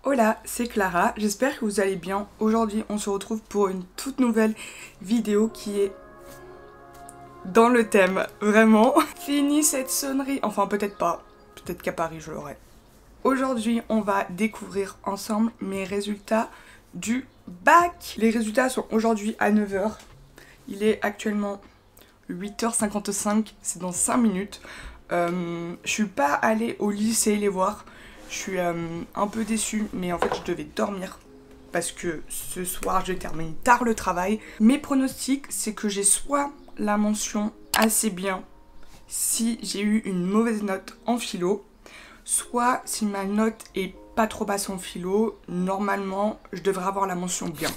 Hola, c'est Clara, j'espère que vous allez bien. Aujourd'hui, on se retrouve pour une toute nouvelle vidéo qui est dans le thème, vraiment. Fini cette sonnerie, enfin peut-être pas, peut-être qu'à Paris je l'aurai. Aujourd'hui, on va découvrir ensemble mes résultats du bac. Les résultats sont aujourd'hui à 9 h. Il est actuellement 8h55, c'est dans 5 minutes. Je suis pas allée au lycée les voir. Je suis un peu déçue, mais en fait je devais dormir parce que ce soir je termine tard le travail. Mes pronostics, c'est que j'ai soit la mention assez bien si j'ai eu une mauvaise note en philo, soit si ma note est pas trop basse en philo, normalement je devrais avoir la mention bien.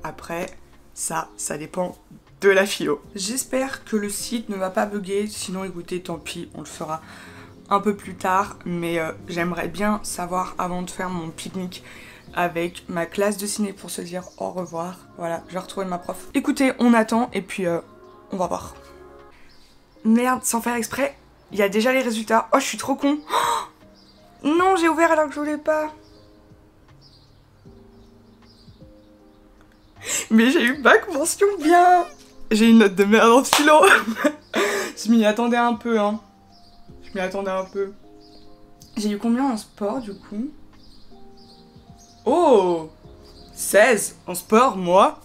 Après, ça dépend de la philo. J'espère que le site ne va pas bugger, sinon écoutez, tant pis, on le fera un peu plus tard, mais j'aimerais bien savoir avant de faire mon pique-nique avec ma classe de ciné pour se dire au revoir. Voilà, je vais retrouver ma prof. Écoutez, on attend et puis on va voir. Merde, sans faire exprès, il y a déjà les résultats. Oh, je suis trop con. Oh, non, j'ai ouvert alors que je voulais pas. Mais j'ai eu bac mention bien. J'ai une note de merde en philo. Je m'y attendais un peu, hein. Je m'y attendais un peu. J'ai eu combien en sport, du coup? Oh, 16 en sport, moi.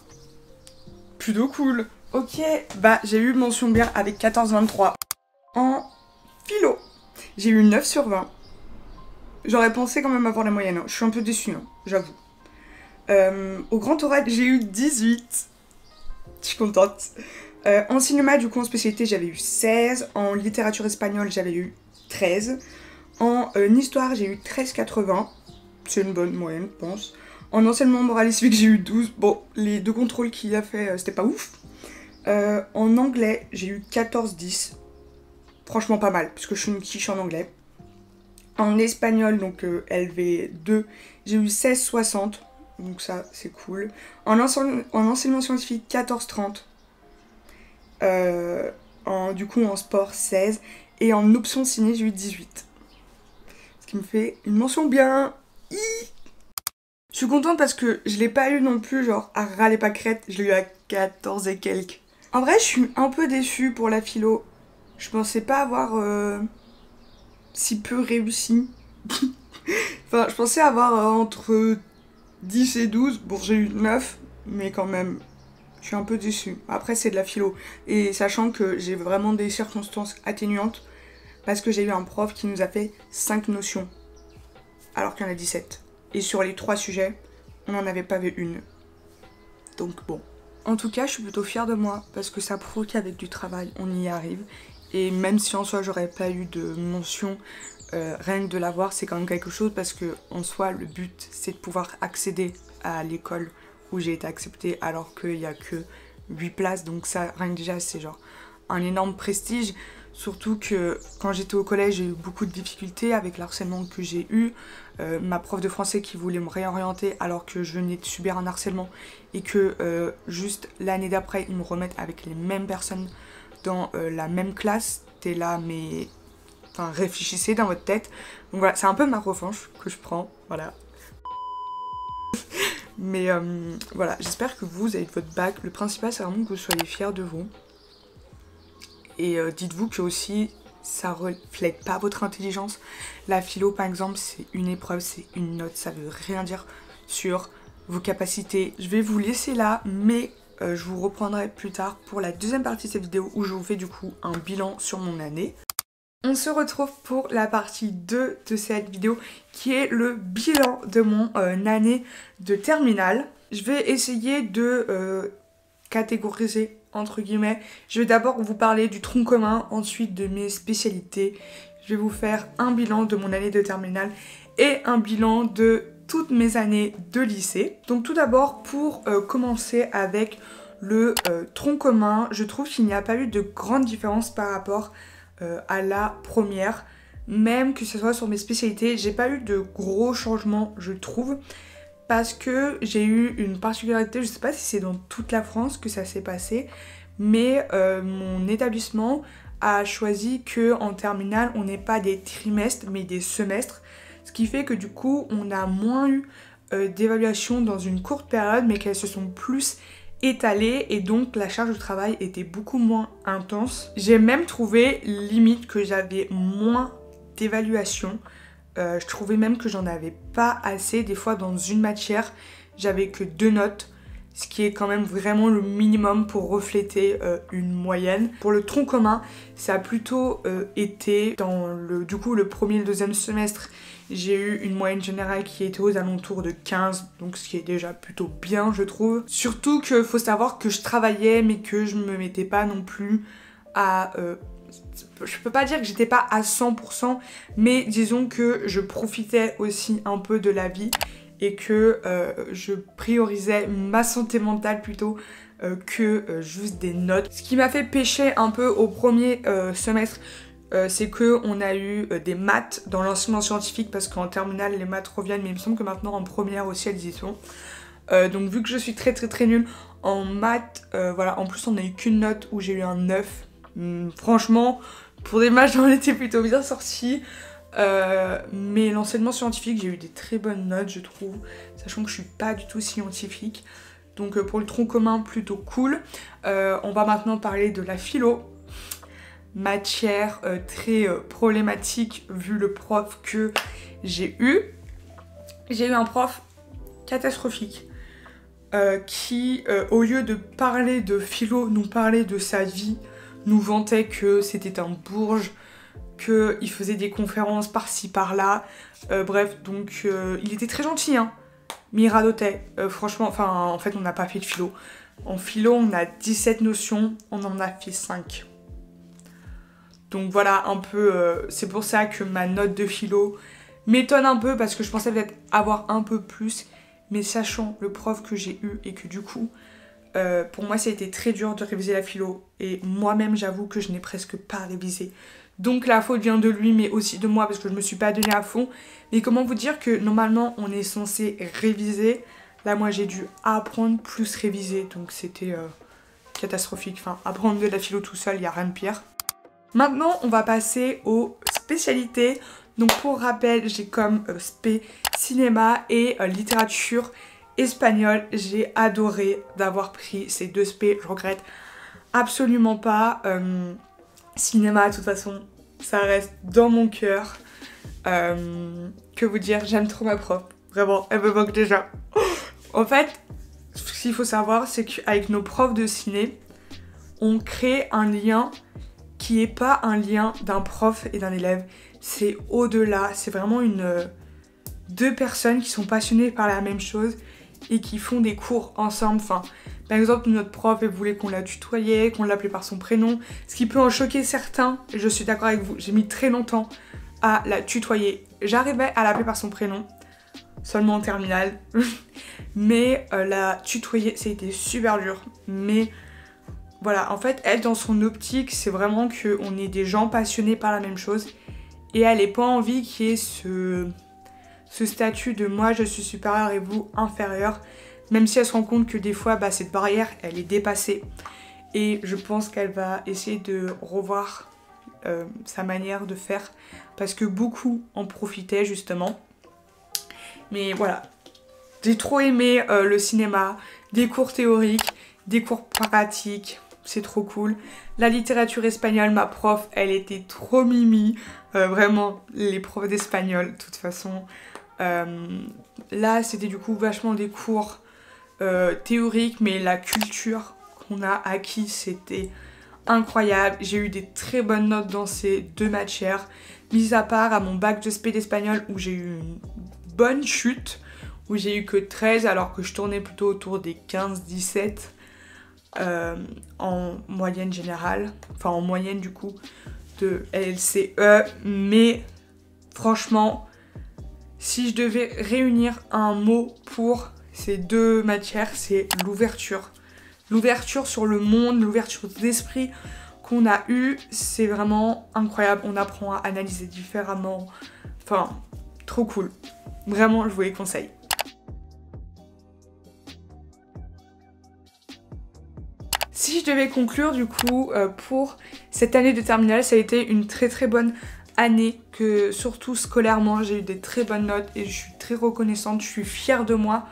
Plutôt cool. Ok, bah j'ai eu mention bien avec 14,23. En philo, j'ai eu 9 sur 20. J'aurais pensé quand même avoir la moyenne, hein. Je suis un peu déçue, hein, j'avoue. Au grand oral, j'ai eu 18. Je suis contente. En cinéma, du coup, en spécialité, j'avais eu 16. En littérature espagnole, j'avais eu 13. En histoire, j'ai eu 13,80. C'est une bonne moyenne, je pense. En enseignement moral et civique, j'ai eu 12. Bon, les deux contrôles qu'il a fait, c'était pas ouf. En anglais, j'ai eu 14,10. Franchement, pas mal, puisque je suis une quiche en anglais. En espagnol, donc LV2, j'ai eu 16,60. Donc ça, c'est cool. En enseignement scientifique, 14,30. Du coup, en sport, 16. Et en option ciné, j'ai eu 18. Ce qui me fait une mention bien. Je suis contente parce que je l'ai pas eu non plus, genre, à ras les pâquerettes. Je l'ai eu à 14 et quelques. En vrai, je suis un peu déçue pour la philo. Je pensais pas avoir si peu réussi. Enfin, je pensais avoir entre 10 et 12. Bon, j'ai eu 9, mais quand même, je suis un peu déçue. Après, c'est de la philo. Et sachant que j'ai vraiment des circonstances atténuantes, parce que j'ai eu un prof qui nous a fait 5 notions, alors qu'il y en a 17. Et sur les 3 sujets, on n'en avait pas vu une. Donc bon. En tout cas, je suis plutôt fière de moi, parce que ça prouve qu'avec du travail, on y arrive. Et même si en soi, j'aurais pas eu de mention, rien que de l'avoir, c'est quand même quelque chose, parce que en soi, le but, c'est de pouvoir accéder à l'école où j'ai été acceptée, alors qu'il n'y a que 8 places. Donc ça, rien que déjà, c'est genre un énorme prestige. Surtout que quand j'étais au collège, j'ai eu beaucoup de difficultés avec l'harcèlement que j'ai eu. Ma prof de français qui voulait me réorienter alors que je venais de subir un harcèlement et que juste l'année d'après, ils me remettent avec les mêmes personnes dans la même classe. T'es là, mais... Enfin, réfléchissez dans votre tête. Donc voilà, c'est un peu ma revanche que je prends, voilà. Mais voilà, j'espère que vous avez votre bac. Le principal, c'est vraiment que vous soyez fiers de vous. Et dites-vous que aussi, ça reflète pas votre intelligence. La philo, par exemple, c'est une épreuve, c'est une note. Ça veut rien dire sur vos capacités. Je vais vous laisser là, mais je vous reprendrai plus tard pour la deuxième partie de cette vidéo où je vous fais du coup un bilan sur mon année. On se retrouve pour la partie 2 de cette vidéo qui est le bilan de mon année de terminale. Je vais essayer de catégoriser entre guillemets. Je vais d'abord vous parler du tronc commun, ensuite de mes spécialités. Je vais vous faire un bilan de mon année de terminale et un bilan de toutes mes années de lycée. Donc tout d'abord, pour commencer avec le tronc commun, je trouve qu'il n'y a pas eu de grande différence par rapport à la première. Même que ce soit sur mes spécialités, j'ai pas eu de gros changements, je trouve. Parce que j'ai eu une particularité, je sais pas si c'est dans toute la France que ça s'est passé, mais mon établissement a choisi que en terminale on n'ait pas des trimestres mais des semestres, ce qui fait que du coup on a moins eu d'évaluations dans une courte période, mais qu'elles se sont plus étalées et donc la charge de travail était beaucoup moins intense. J'ai même trouvé limite que j'avais moins d'évaluations. Je trouvais même que j'en avais pas assez. Des fois dans une matière j'avais que 2 notes, ce qui est quand même vraiment le minimum pour refléter une moyenne. Pour le tronc commun, ça a plutôt été dans le premier et le deuxième semestre, j'ai eu une moyenne générale qui était aux alentours de 15, donc ce qui est déjà plutôt bien je trouve. Surtout qu'il faut savoir que je travaillais mais que je me mettais pas non plus à... je peux pas dire que j'étais pas à 100%, mais disons que je profitais aussi un peu de la vie et que je priorisais ma santé mentale plutôt que juste des notes. Ce qui m'a fait pêcher un peu au premier semestre, c'est qu'on a eu des maths dans l'enseignement scientifique parce qu'en terminale les maths reviennent, mais il me semble que maintenant en première aussi elles y sont. Donc vu que je suis très nulle en maths, voilà, en plus on a eu qu'une note où j'ai eu un 9. Franchement, pour des maths j'en étais plutôt bien sortie. Mais l'enseignement scientifique, j'ai eu des très bonnes notes je trouve, sachant que je suis pas du tout scientifique. Donc pour le tronc commun, plutôt cool. On va maintenant parler de la philo. Matière très problématique vu le prof que j'ai eu. J'ai eu un prof catastrophique qui, au lieu de parler de philo, nous parlait de sa vie, nous vantait que c'était un bourge, qu'il faisait des conférences par-ci par-là. Bref, donc il était très gentil, hein, mais il radotait. Franchement, enfin, en fait, on n'a pas fait de philo. En philo, on a 17 notions, on en a fait 5. Donc voilà, un peu, c'est pour ça que ma note de philo m'étonne un peu, parce que je pensais peut-être avoir un peu plus, mais sachant le prof que j'ai eu et que du coup, pour moi, ça a été très dur de réviser la philo. Et moi-même, j'avoue que je n'ai presque pas révisé. Donc la faute vient de lui, mais aussi de moi, parce que je me suis pas donnée à fond. Mais comment vous dire que normalement, on est censé réviser. Là, moi, j'ai dû apprendre plus réviser. Donc c'était catastrophique. Enfin, apprendre de la philo tout seul, il n'y a rien de pire. Maintenant, on va passer aux spécialités. Donc pour rappel, j'ai comme spé cinéma et littérature espagnole. J'ai adoré d'avoir pris ces 2 spé, je regrette absolument pas. Cinéma, de toute façon, ça reste dans mon cœur. Que vous dire, j'aime trop ma prof. Vraiment, elle me manque déjà. En fait, ce qu'il faut savoir, c'est qu'avec nos profs de ciné, on crée un lien qui n'est pas un lien d'un prof et d'un élève. C'est au-delà, c'est vraiment deux personnes qui sont passionnées par la même chose et qui font des cours ensemble. Enfin, par exemple, notre prof, elle voulait qu'on la tutoyait, qu'on l'appelait par son prénom, ce qui peut en choquer certains, et je suis d'accord avec vous, j'ai mis très longtemps à la tutoyer. J'arrivais à l'appeler par son prénom, seulement en terminale, mais la tutoyer, ça a été super dur. Mais voilà, en fait, elle, dans son optique, c'est vraiment qu'on est des gens passionnés par la même chose, et elle n'a pas envie qu'il y ait ce statut de moi je suis supérieure et vous inférieur, même si elle se rend compte que des fois cette barrière elle est dépassée, et je pense qu'elle va essayer de revoir sa manière de faire parce que beaucoup en profitaient justement. Mais voilà, j'ai trop aimé le cinéma, des cours théoriques, des cours pratiques, c'est trop cool. La littérature espagnole, ma prof elle était trop mimi, vraiment les profs d'espagnol de toute façon. Là c'était du coup vachement des cours théoriques, mais la culture qu'on a acquis c'était incroyable. J'ai eu des très bonnes notes dans ces 2 matières, mis à part à mon bac de spé d'espagnol où j'ai eu une bonne chute, où j'ai eu que 13 alors que je tournais plutôt autour des 15-17 en moyenne générale, enfin en moyenne du coup de LCE. Mais franchement, si je devais réunir un mot pour ces 2 matières, c'est l'ouverture. L'ouverture sur le monde, l'ouverture d'esprit qu'on a eu, c'est vraiment incroyable. On apprend à analyser différemment. Enfin, trop cool. Vraiment, je vous les conseille. Si je devais conclure du coup pour cette année de terminale, ça a été une très bonne année, que surtout scolairement j'ai eu des très bonnes notes et je suis très reconnaissante, je suis fière de moi.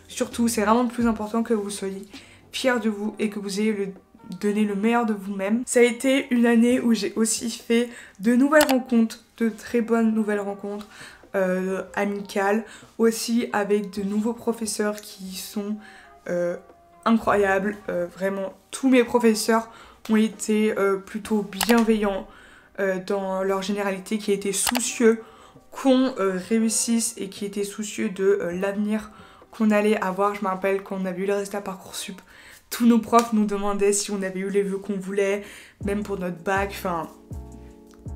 Surtout, c'est vraiment le plus important, que vous soyez fiers de vous et que vous ayez donné le meilleur de vous-même. Ça a été une année où j'ai aussi fait de nouvelles rencontres, de très bonnes nouvelles rencontres amicales, aussi avec de nouveaux professeurs qui sont incroyables. Vraiment, tous mes professeurs ont été plutôt bienveillants dans leur généralité, qui étaient soucieux qu'on réussisse et qui étaient soucieux de l'avenir qu'on allait avoir. Je me rappelle quand on avait eu le résultat Parcoursup, tous nos profs nous demandaient si on avait eu les vœux qu'on voulait, même pour notre bac, enfin,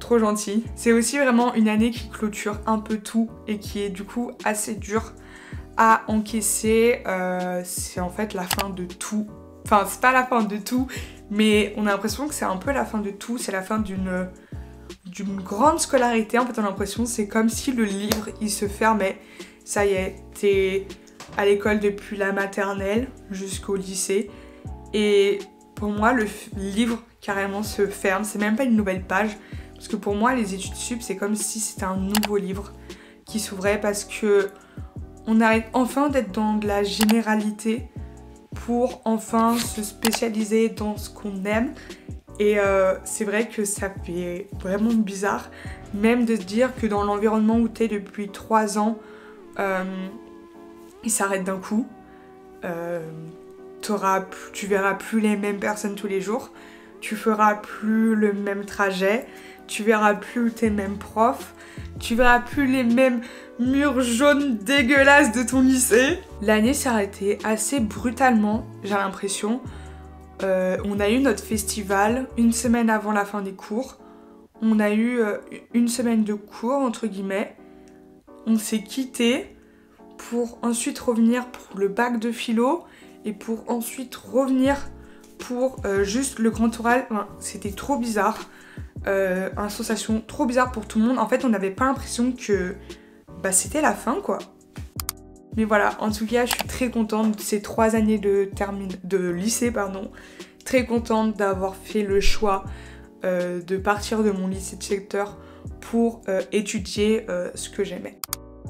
trop gentil. C'est aussi vraiment une année qui clôture un peu tout et qui est du coup assez dure à encaisser. C'est en fait la fin de tout. Enfin, c'est pas la fin de tout, mais on a l'impression que c'est un peu la fin de tout. C'est la fin d'une grande scolarité. En fait, on a l'impression, c'est comme si le livre, il se fermait. Ça y est, t'es à l'école depuis la maternelle jusqu'au lycée. Et pour moi, le livre carrément se ferme. C'est même pas une nouvelle page. Parce que pour moi, les études sup, c'est comme si c'était un nouveau livre qui s'ouvrait, parce que on arrête enfin d'être dans de la généralité pour enfin se spécialiser dans ce qu'on aime. Et c'est vrai que ça fait vraiment bizarre, même de se dire que dans l'environnement où t'es depuis 3 ans, il s'arrête d'un coup. Tu verras plus les mêmes personnes tous les jours, tu feras plus le même trajet, tu verras plus tes mêmes profs, tu verras plus les mêmes murs jaunes dégueulasses de ton lycée. L'année s'est arrêtée assez brutalement, j'ai l'impression. On a eu notre festival une semaine avant la fin des cours. On a eu une semaine de cours, entre guillemets. On s'est quittés pour ensuite revenir pour le bac de philo et pour ensuite revenir pour juste le grand oral. Enfin, c'était trop bizarre. Une sensation trop bizarre pour tout le monde. En fait, on n'avait pas l'impression que c'était la fin, quoi. Mais voilà, en tout cas, je suis très contente de ces 3 années de lycée, pardon. Très contente d'avoir fait le choix de partir de mon lycée de secteur pour étudier ce que j'aimais.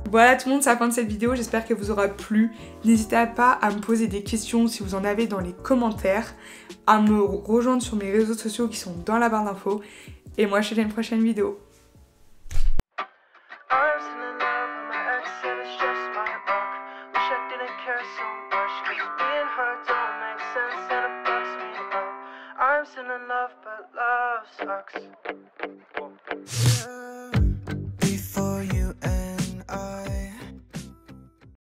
Voilà tout le monde, c'est la fin de cette vidéo, j'espère qu'elle vous aura plu. N'hésitez pas à me poser des questions si vous en avez dans les commentaires, à me rejoindre sur mes réseaux sociaux qui sont dans la barre d'infos. Et moi, je te dis à une prochaine vidéo.